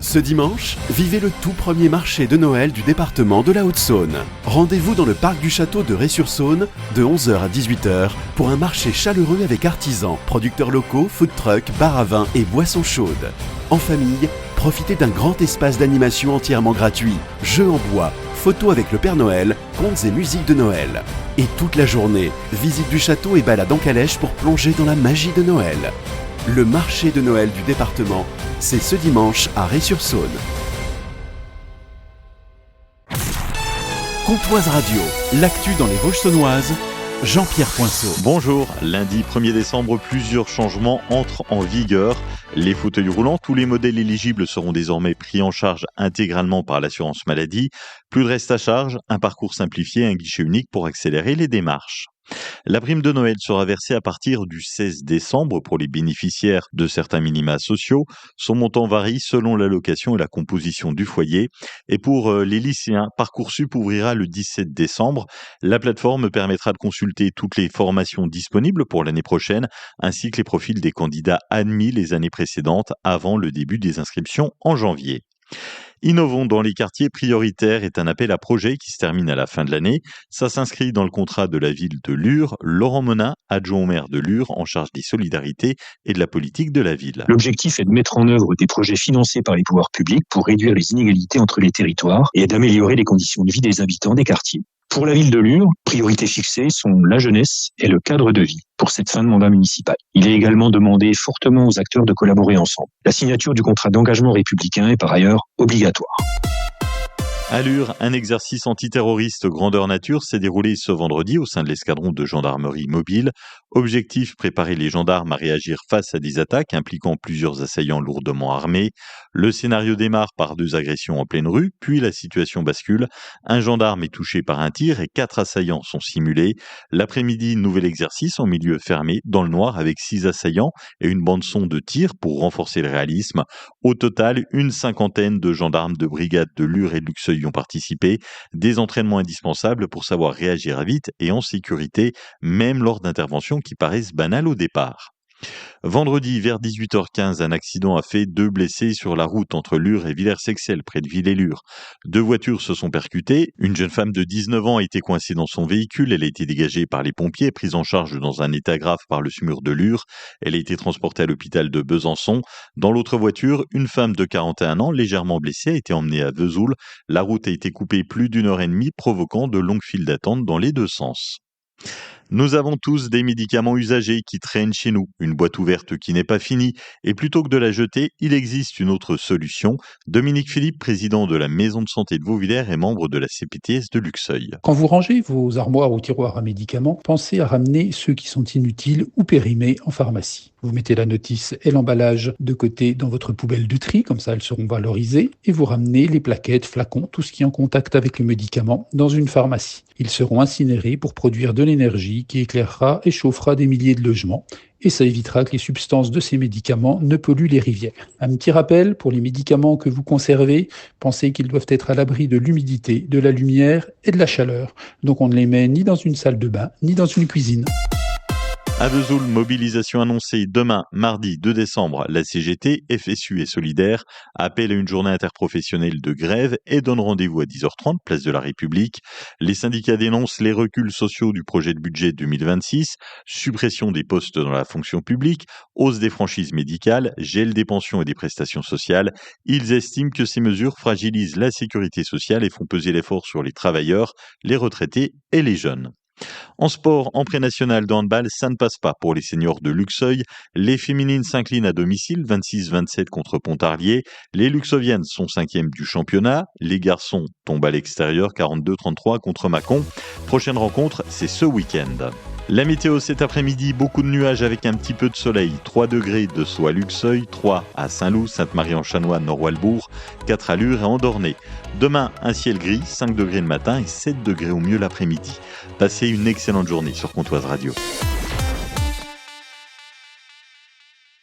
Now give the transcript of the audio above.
Ce dimanche, vivez le tout premier marché de Noël du département de la Haute-Saône. Rendez-vous dans le parc du château de Ré-sur-Saône de 11h à 18h pour un marché chaleureux avec artisans, producteurs locaux, food trucks, bars à vin et boissons chaudes. En famille, profitez d'un grand espace d'animation entièrement gratuit, jeux en bois, photos avec le Père Noël, contes et musique de Noël. Et toute la journée, visite du château et balade en calèche pour plonger dans la magie de Noël. Le marché de Noël du département, c'est ce dimanche à Ré-sur-Saône. Comtoise Radio, l'actu dans les Vosges saunoises, Jean-Pierre Poinceau. Bonjour, lundi 1er décembre, plusieurs changements entrent en vigueur. Les fauteuils roulants, tous les modèles éligibles seront désormais pris en charge intégralement par l'assurance maladie. Plus de reste à charge, un parcours simplifié, un guichet unique pour accélérer les démarches. La prime de Noël sera versée à partir du 16 décembre pour les bénéficiaires de certains minima sociaux. Son montant varie selon l'allocation et la composition du foyer. Et pour les lycéens, Parcoursup ouvrira le 17 décembre. La plateforme permettra de consulter toutes les formations disponibles pour l'année prochaine, ainsi que les profils des candidats admis les années précédentes avant le début des inscriptions en janvier. Innovons dans les quartiers prioritaires est un appel à projet qui se termine à la fin de l'année. Ça s'inscrit dans le contrat de la ville de Lure. Laurent Monin, adjoint au maire de Lure, en charge des solidarités et de la politique de la ville. L'objectif est de mettre en œuvre des projets financés par les pouvoirs publics pour réduire les inégalités entre les territoires et d'améliorer les conditions de vie des habitants des quartiers. Pour la ville de Lure, priorités fixées sont la jeunesse et le cadre de vie pour cette fin de mandat municipal. Il est également demandé fortement aux acteurs de collaborer ensemble. La signature du contrat d'engagement républicain est par ailleurs obligatoire. À Lure, un exercice antiterroriste grandeur nature s'est déroulé ce vendredi au sein de l'escadron de gendarmerie mobile. Objectif, préparer les gendarmes à réagir face à des attaques impliquant plusieurs assaillants lourdement armés. Le scénario démarre par 2 agressions en pleine rue, puis la situation bascule. Un gendarme est touché par un tir et 4 assaillants sont simulés. L'après-midi, nouvel exercice en milieu fermé, dans le noir, avec 6 assaillants et une bande-son de tir pour renforcer le réalisme. Au total, une 50aine de gendarmes de brigade de Lure et de Luxeuil y ont participé. Des entraînements indispensables pour savoir réagir vite et en sécurité, même lors d'interventions qui paraissent banales au départ. Vendredi, vers 18h15, un accident a fait 2 blessés sur la route entre Lure et Villers-Sexel, près de Villers-Lure. 2 voitures se sont percutées. Une jeune femme de 19 ans a été coincée dans son véhicule. Elle a été dégagée par les pompiers, prise en charge dans un état grave par le SMUR de Lure. Elle a été transportée à l'hôpital de Besançon. Dans l'autre voiture, une femme de 41 ans, légèrement blessée, a été emmenée à Vesoul. La route a été coupée plus d'1 heure et demie, provoquant de longues files d'attente dans les 2 sens. Nous avons tous des médicaments usagés qui traînent chez nous, une boîte ouverte qui n'est pas finie, et plutôt que de la jeter, il existe une autre solution. Dominique Philippe, président de la Maison de Santé de Vauvillers et membre de la CPTS de Luxeuil. Quand vous rangez vos armoires ou tiroirs à médicaments, pensez à ramener ceux qui sont inutiles ou périmés en pharmacie. Vous mettez la notice et l'emballage de côté dans votre poubelle de tri, comme ça elles seront valorisées, et vous ramenez les plaquettes, flacons, tout ce qui est en contact avec le médicament dans une pharmacie. Ils seront incinérés pour produire de l'énergie qui éclairera et chauffera des milliers de logements. Et ça évitera que les substances de ces médicaments ne polluent les rivières. Un petit rappel, pour les médicaments que vous conservez, pensez qu'ils doivent être à l'abri de l'humidité, de la lumière et de la chaleur. Donc on ne les met ni dans une salle de bain, ni dans une cuisine. À Vesoul, mobilisation annoncée demain, mardi 2 décembre. La CGT, FSU et Solidaire appellent à une journée interprofessionnelle de grève et donnent rendez-vous à 10h30, place de la République. Les syndicats dénoncent les reculs sociaux du projet de budget 2026, suppression des postes dans la fonction publique, hausse des franchises médicales, gel des pensions et des prestations sociales. Ils estiment que ces mesures fragilisent la sécurité sociale et font peser l'effort sur les travailleurs, les retraités et les jeunes. En sport, en pré-national de handball, ça ne passe pas pour les seniors de Luxeuil. Les féminines s'inclinent à domicile, 26-27 contre Pontarlier. Les luxeuviennes sont 5e du championnat. Les garçons tombent à l'extérieur, 42-33 contre Mâcon. Prochaine rencontre, c'est ce week-end. La météo cet après-midi, beaucoup de nuages avec un petit peu de soleil. 3 degrés de Sceaux à Luxeuil, 3 à Saint-Loup, Sainte-Marie-en-Chanoine, Nord-Walbourg, 4 à Lure et Andornay. Demain, un ciel gris, 5 degrés le matin et 7 degrés au mieux l'après-midi. Passez une excellente journée sur Comtoise Radio.